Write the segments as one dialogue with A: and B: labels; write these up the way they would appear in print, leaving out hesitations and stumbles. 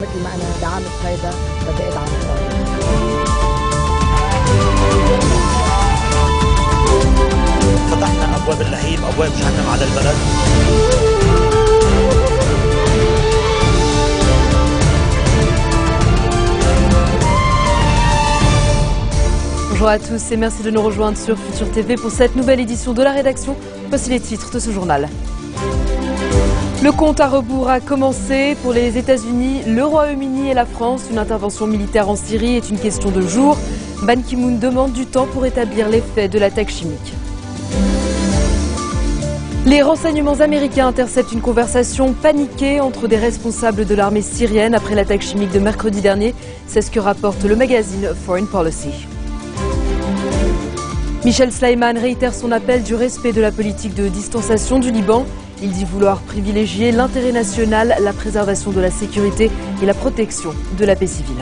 A: مثل ما أنا دعمت هيدا بدي أدعم إسرائيل.
B: فتحنا أبواب اللهيب، أبواب جهنم على البلد.
C: Bonjour à tous et merci de nous rejoindre sur Futur TV pour cette nouvelle édition de la rédaction. Voici les titres de ce journal. Le compte à rebours a commencé pour les États-Unis, le Royaume-Uni et la France. Une intervention militaire en Syrie est une question de jours. Ban Ki-moon demande du temps pour établir l'effet de l'attaque chimique. Les renseignements américains interceptent une conversation paniquée entre des responsables de l'armée syrienne après l'attaque chimique de mercredi dernier. C'est ce que rapporte le magazine Foreign Policy. Michel Sleiman réitère son appel du respect de la politique de distanciation du Liban. Il dit vouloir privilégier l'intérêt national, la préservation de la sécurité et la protection de la paix civile.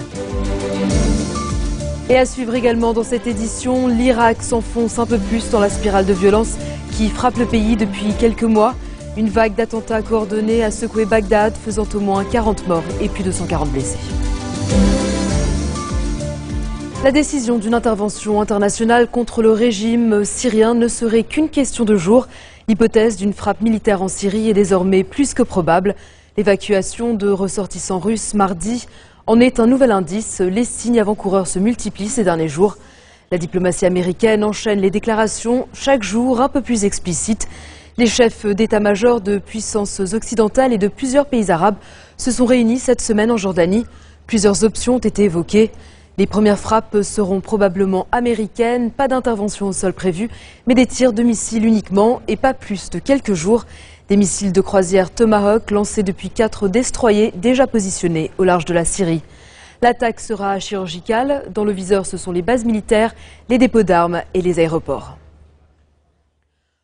C: Et à suivre également dans cette édition, l'Irak s'enfonce un peu plus dans la spirale de violence qui frappe le pays depuis quelques mois. Une vague d'attentats coordonnés a secoué Bagdad, faisant au moins 40 morts et plus de 140 blessés. La décision d'une intervention internationale contre le régime syrien ne serait qu'une question de jours. L'hypothèse d'une frappe militaire en Syrie est désormais plus que probable. L'évacuation de ressortissants russes mardi en est un nouvel indice. Les signes avant-coureurs se multiplient ces derniers jours. La diplomatie américaine enchaîne les déclarations chaque jour un peu plus explicites. Les chefs d'état-major de puissances occidentales et de plusieurs pays arabes se sont réunis cette semaine en Jordanie. Plusieurs options ont été évoquées. Les premières frappes seront probablement américaines, pas d'intervention au sol prévue, mais des tirs de missiles uniquement et pas plus de quelques jours. Des missiles de croisière Tomahawk lancés depuis 4 destroyers déjà positionnés au large de la Syrie. L'attaque sera chirurgicale. Dans le viseur, ce sont les bases militaires, les dépôts d'armes et les aéroports.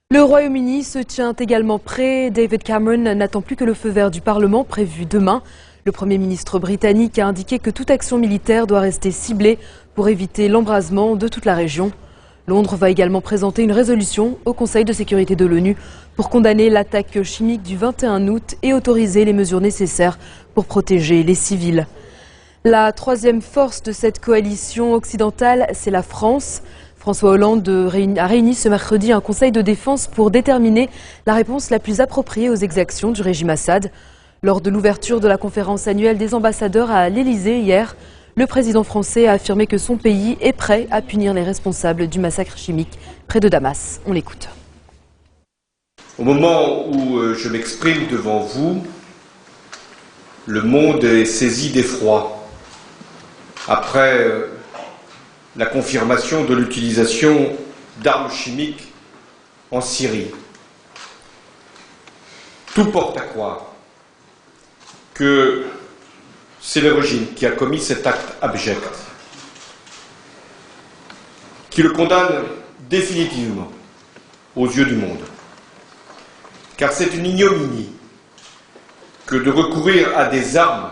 C: Le Royaume-Uni se tient également prêt. David Cameron n'attend plus que le feu vert du Parlement prévu demain. Le Premier ministre britannique a indiqué que toute action militaire doit rester ciblée pour éviter l'embrasement de toute la région. Londres va également présenter une résolution au Conseil de sécurité de l'ONU pour condamner l'attaque chimique du 21 août et autoriser les mesures nécessaires pour protéger les civils. La troisième force de cette coalition occidentale, c'est la France. François Hollande a réuni ce mercredi un conseil de défense pour déterminer la réponse la plus appropriée aux exactions du régime Assad. Lors de l'ouverture de la conférence annuelle des ambassadeurs à l'Élysée hier, le président français a affirmé que son pays est prêt à punir les responsables du massacre chimique près de Damas. On l'écoute.
D: Au moment où je m'exprime devant vous, le monde est saisi d'effroi après la confirmation de l'utilisation d'armes chimiques en Syrie. Tout porte à croire que c'est le régime qui a commis cet acte abject, qui le condamne définitivement aux yeux du monde. Car c'est une ignominie que de recourir à des armes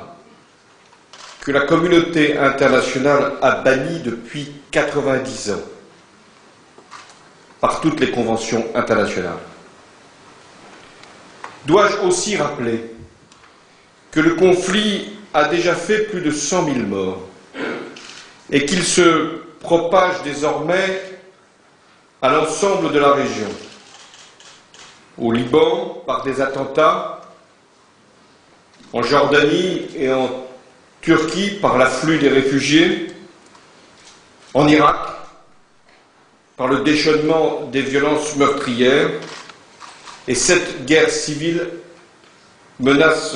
D: que la communauté internationale a bannies depuis 90 ans par toutes les conventions internationales. Dois-je aussi rappeler que le conflit a déjà fait plus de 100 000 morts et qu'il se propage désormais à l'ensemble de la région. Au Liban, par des attentats, en Jordanie et en Turquie, par l'afflux des réfugiés, en Irak, par le déchaînement des violences meurtrières, et cette guerre civile menace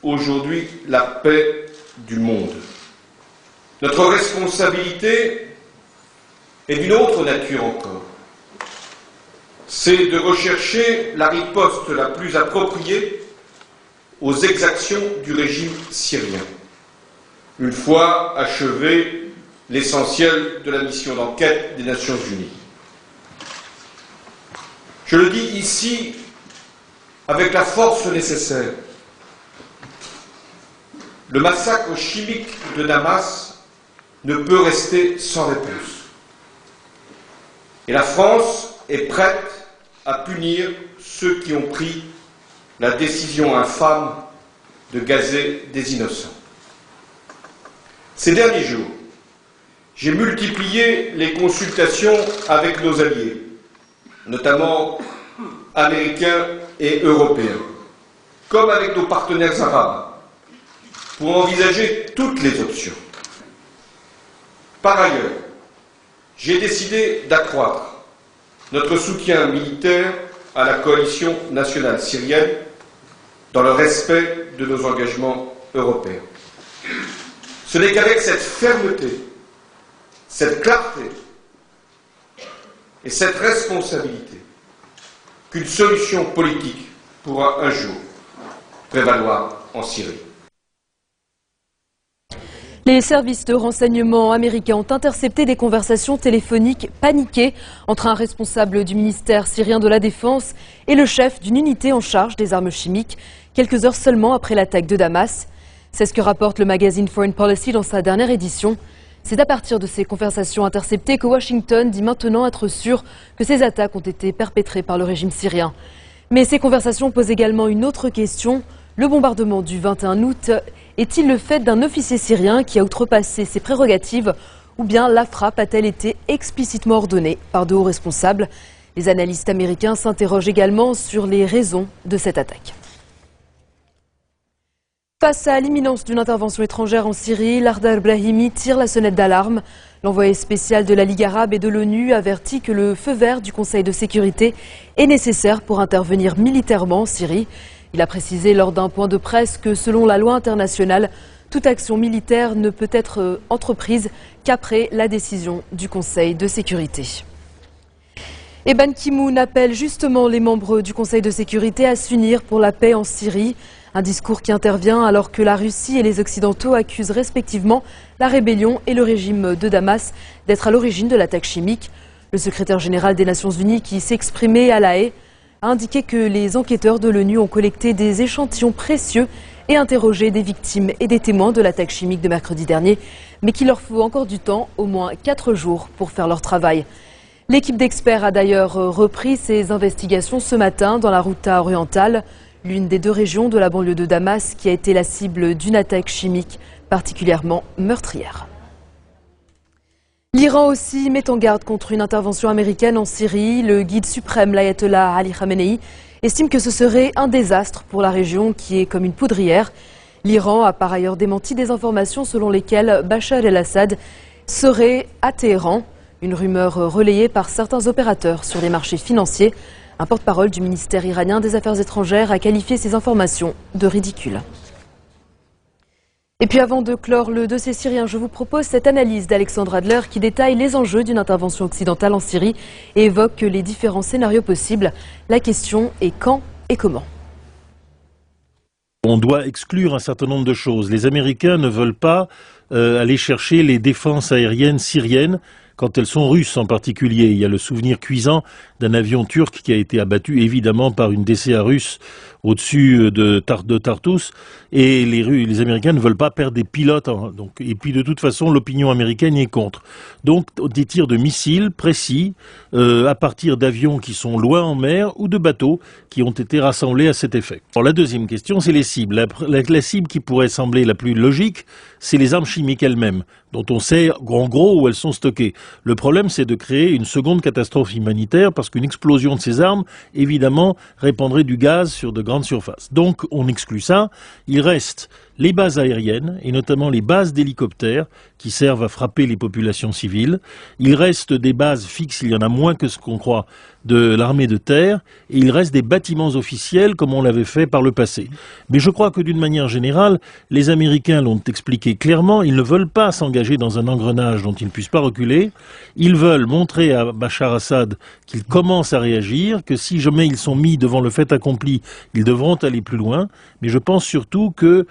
D: aujourd'hui la paix du monde. Notre responsabilité est d'une autre nature encore. C'est de rechercher la riposte la plus appropriée aux exactions du régime syrien, une fois achevé l'essentiel de la mission d'enquête des Nations Unies. Je le dis ici avec la force nécessaire. Le massacre chimique de Damas ne peut rester sans réponse. Et la France est prête à punir ceux qui ont pris la décision infâme de gazer des innocents. Ces derniers jours, j'ai multiplié les consultations avec nos alliés, notamment américains et européens, comme avec nos partenaires arabes, pour envisager toutes les options. Par ailleurs, j'ai décidé d'accroître notre soutien militaire à la coalition nationale syrienne dans le respect de nos engagements européens. Ce n'est qu'avec cette fermeté, cette clarté et cette responsabilité qu'une solution politique pourra un jour prévaloir en Syrie.
C: Les services de renseignement américains ont intercepté des conversations téléphoniques paniquées entre un responsable du ministère syrien de la Défense et le chef d'une unité en charge des armes chimiques, quelques heures seulement après l'attaque de Damas. C'est ce que rapporte le magazine Foreign Policy dans sa dernière édition. C'est à partir de ces conversations interceptées que Washington dit maintenant être sûr que ces attaques ont été perpétrées par le régime syrien. Mais ces conversations posent également une autre question. Le bombardement du 21 août est-il le fait d'un officier syrien qui a outrepassé ses prérogatives ou bien la frappe a-t-elle été explicitement ordonnée par de hauts responsables? Les analystes américains s'interrogent également sur les raisons de cette attaque. Face à l'imminence d'une intervention étrangère en Syrie, Lardar Brahimi tire la sonnette d'alarme. L'envoyé spécial de la Ligue arabe et de l'ONU avertit que le feu vert du Conseil de sécurité est nécessaire pour intervenir militairement en Syrie. Il a précisé lors d'un point de presse que selon la loi internationale, toute action militaire ne peut être entreprise qu'après la décision du Conseil de sécurité. Et Ban Ki-moon appelle justement les membres du Conseil de sécurité à s'unir pour la paix en Syrie. Un discours qui intervient alors que la Russie et les Occidentaux accusent respectivement la rébellion et le régime de Damas d'être à l'origine de l'attaque chimique. Le secrétaire général des Nations Unies, qui s'exprimait à La Haye, a indiqué que les enquêteurs de l'ONU ont collecté des échantillons précieux et interrogé des victimes et des témoins de l'attaque chimique de mercredi dernier, mais qu'il leur faut encore du temps, au moins 4 jours, pour faire leur travail. L'équipe d'experts a d'ailleurs repris ses investigations ce matin dans la Ghouta orientale, l'une des 2 régions de la banlieue de Damas qui a été la cible d'une attaque chimique particulièrement meurtrière. L'Iran aussi met en garde contre une intervention américaine en Syrie. Le guide suprême, l'ayatollah Ali Khamenei, estime que ce serait un désastre pour la région qui est comme une poudrière. L'Iran a par ailleurs démenti des informations selon lesquelles Bachar el-Assad serait à Téhéran, une rumeur relayée par certains opérateurs sur les marchés financiers. Un porte-parole du ministère iranien des Affaires étrangères a qualifié ces informations de ridicules. Et puis avant de clore le dossier syrien, je vous propose cette analyse d'Alexandre Adler qui détaille les enjeux d'une intervention occidentale en Syrie et évoque les différents scénarios possibles. La question est quand et comment.
E: On doit exclure un certain nombre de choses. Les Américains ne veulent pas aller chercher les défenses aériennes syriennes quand elles sont russes en particulier. Il y a le souvenir cuisant d'un avion turc qui a été abattu évidemment par une DCA russe au-dessus de Tartus, et les Américains ne veulent pas perdre des pilotes. Et puis de toute façon, l'opinion américaine y est contre. Donc des tirs de missiles précis à partir d'avions qui sont loin en mer ou de bateaux qui ont été rassemblés à cet effet. Alors, la deuxième question, c'est les cibles. La cible qui pourrait sembler la plus logique, c'est les armes chimiques elles-mêmes, dont on sait en gros où elles sont stockées. Le problème, c'est de créer une seconde catastrophe humanitaire parce qu'une explosion de ces armes, évidemment, répandrait du gaz sur de grandes surfaces. Donc, on exclut ça. Il reste les bases aériennes, et notamment les bases d'hélicoptères qui servent à frapper les populations civiles. Il reste des bases fixes, il y en a moins que ce qu'on croit, de l'armée de terre, et il reste des bâtiments officiels comme on l'avait fait par le passé. Mais je crois que d'une manière générale, les Américains l'ont expliqué clairement, ils ne veulent pas s'engager dans un engrenage dont ils ne puissent pas reculer. Ils veulent montrer à Bachar Assad qu'il commence à réagir, que si jamais ils sont mis devant le fait accompli, ils devront aller plus loin. Mais je pense surtout que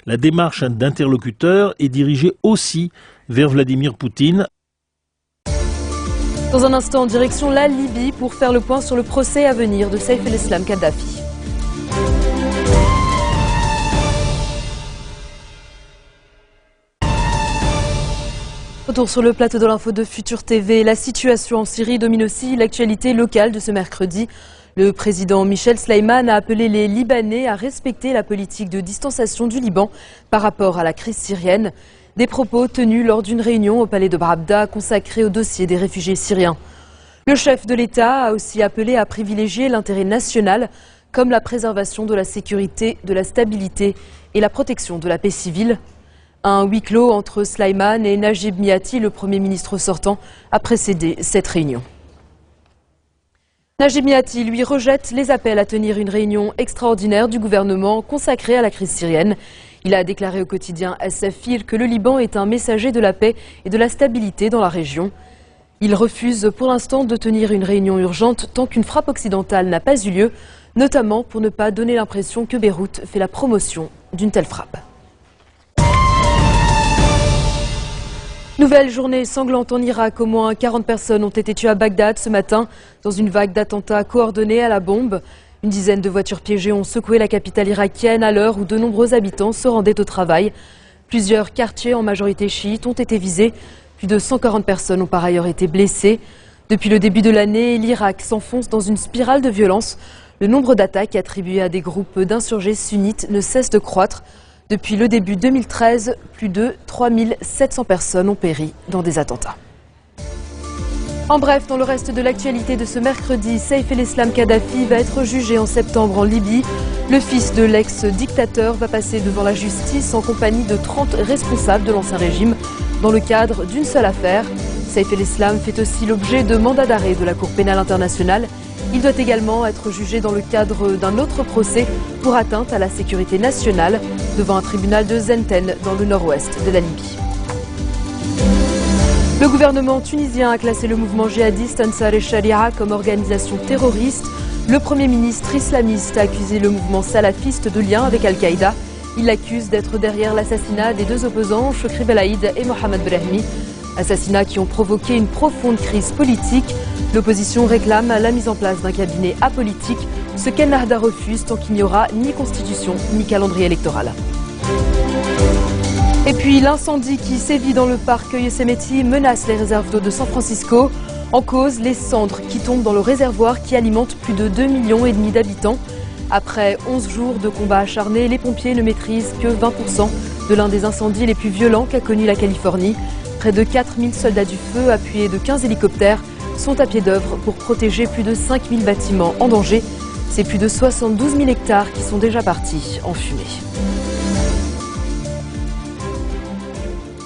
E: la démarche d'interlocuteur est dirigée aussi vers Vladimir Poutine.
C: Dans un instant, en direction la Libye pour faire le point sur le procès à venir de Saif el-Islam Kadhafi. Retour sur le plateau de l'info de Futur TV. La situation en Syrie domine aussi l'actualité locale de ce mercredi. Le président Michel Sleiman a appelé les Libanais à respecter la politique de distanciation du Liban par rapport à la crise syrienne. Des propos tenus lors d'une réunion au palais de Brabda consacrée au dossier des réfugiés syriens. Le chef de l'État a aussi appelé à privilégier l'intérêt national comme la préservation de la sécurité, de la stabilité et la protection de la paix civile. Un huis clos entre Slimane et Najib Miati, le Premier ministre sortant, a précédé cette réunion. Najib Miati, lui, rejette les appels à tenir une réunion extraordinaire du gouvernement consacrée à la crise syrienne. Il a déclaré au quotidien As-Safir que le Liban est un messager de la paix et de la stabilité dans la région. Il refuse pour l'instant de tenir une réunion urgente tant qu'une frappe occidentale n'a pas eu lieu, notamment pour ne pas donner l'impression que Beyrouth fait la promotion d'une telle frappe. Nouvelle journée sanglante en Irak. Au moins 40 personnes ont été tuées à Bagdad ce matin dans une vague d'attentats coordonnés à la bombe. Une dizaine de voitures piégées ont secoué la capitale irakienne à l'heure où de nombreux habitants se rendaient au travail. Plusieurs quartiers en majorité chiites ont été visés. Plus de 140 personnes ont par ailleurs été blessées. Depuis le début de l'année, l'Irak s'enfonce dans une spirale de violence. Le nombre d'attaques attribuées à des groupes d'insurgés sunnites ne cesse de croître. Depuis le début 2013, plus de 3700 personnes ont péri dans des attentats. En bref, dans le reste de l'actualité de ce mercredi, Saif el-Islam Kadhafi va être jugé en septembre en Libye. Le fils de l'ex-dictateur va passer devant la justice en compagnie de 30 responsables de l'ancien régime dans le cadre d'une seule affaire. Saif el-Islam fait aussi l'objet de mandats d'arrêt de la Cour pénale internationale. Il doit également être jugé dans le cadre d'un autre procès pour atteinte à la sécurité nationale devant un tribunal de Zenten dans le nord-ouest de la Libye. Le gouvernement tunisien a classé le mouvement djihadiste Ansar el-Sharia comme organisation terroriste. Le Premier ministre islamiste a accusé le mouvement salafiste de lien avec Al-Qaïda. Il l'accuse d'être derrière l'assassinat des deux opposants, Chokri Belaïd et Mohamed Brahmi. Assassinats qui ont provoqué une profonde crise politique. L'opposition réclame la mise en place d'un cabinet apolitique, ce qu'Ennahda refuse tant qu'il n'y aura ni constitution ni calendrier électoral. Et puis l'incendie qui sévit dans le parc Yosemite menace les réserves d'eau de San Francisco. En cause, les cendres qui tombent dans le réservoir qui alimente plus de 2,5 millions d'habitants. Après 11 jours de combats acharnés, les pompiers ne maîtrisent que 20% de l'un des incendies les plus violents qu'a connu la Californie. Près de 4000 soldats du feu, appuyés de 15 hélicoptères, sont à pied d'œuvre pour protéger plus de 5000 bâtiments en danger. C'est plus de 72 000 hectares qui sont déjà partis en fumée.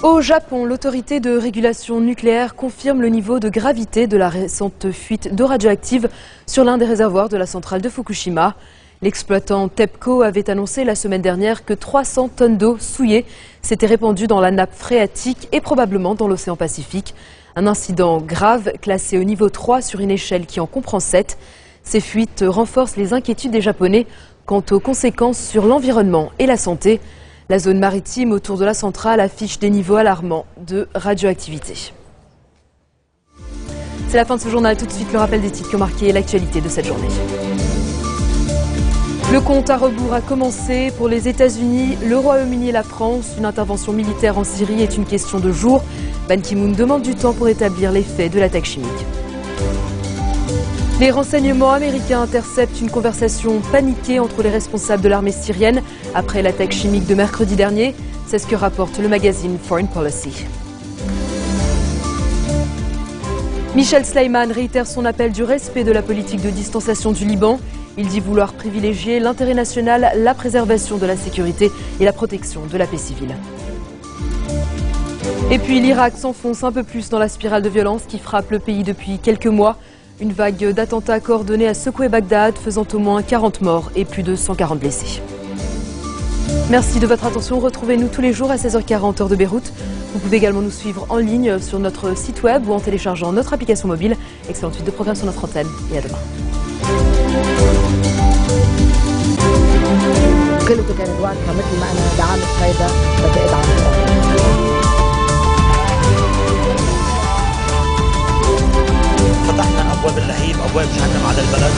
C: Au Japon, l'autorité de régulation nucléaire confirme le niveau de gravité de la récente fuite d'eau radioactive sur l'un des réservoirs de la centrale de Fukushima. L'exploitant TEPCO avait annoncé la semaine dernière que 300 tonnes d'eau souillée s'étaient répandues dans la nappe phréatique et probablement dans l'océan Pacifique. Un incident grave classé au niveau 3 sur une échelle qui en comprend 7. Ces fuites renforcent les inquiétudes des Japonais quant aux conséquences sur l'environnement et la santé. La zone maritime autour de la centrale affiche des niveaux alarmants de radioactivité. C'est la fin de ce journal. Tout de suite, le rappel des titres qui ont marqué l'actualité de cette journée. Le compte à rebours a commencé pour les États-Unis, le Royaume-Uni et la France. Une intervention militaire en Syrie est une question de jours. Ban Ki-moon demande du temps pour établir les faits de l'attaque chimique. Les renseignements américains interceptent une conversation paniquée entre les responsables de l'armée syrienne après l'attaque chimique de mercredi dernier. C'est ce que rapporte le magazine Foreign Policy. Michel Slimane réitère son appel du respect de la politique de distanciation du Liban. Il dit vouloir privilégier l'intérêt national, la préservation de la sécurité et la protection de la paix civile. Et puis l'Irak s'enfonce un peu plus dans la spirale de violence qui frappe le pays depuis quelques mois. Une vague d'attentats coordonnés a secoué Bagdad, faisant au moins 40 morts et plus de 140 blessés. Merci de votre attention. Retrouvez-nous tous les jours à 16h40 heure de Beyrouth. Vous pouvez également nous suivre en ligne sur notre site web ou en téléchargeant notre application mobile. Excellente suite de programmes sur notre antenne et à demain.
A: قيلته كانت واضحة مثل ما أنا دعمت هيدا بدي أدعم.
B: فتحنا ابواب اللهيب، ابواب جهنم على البلد.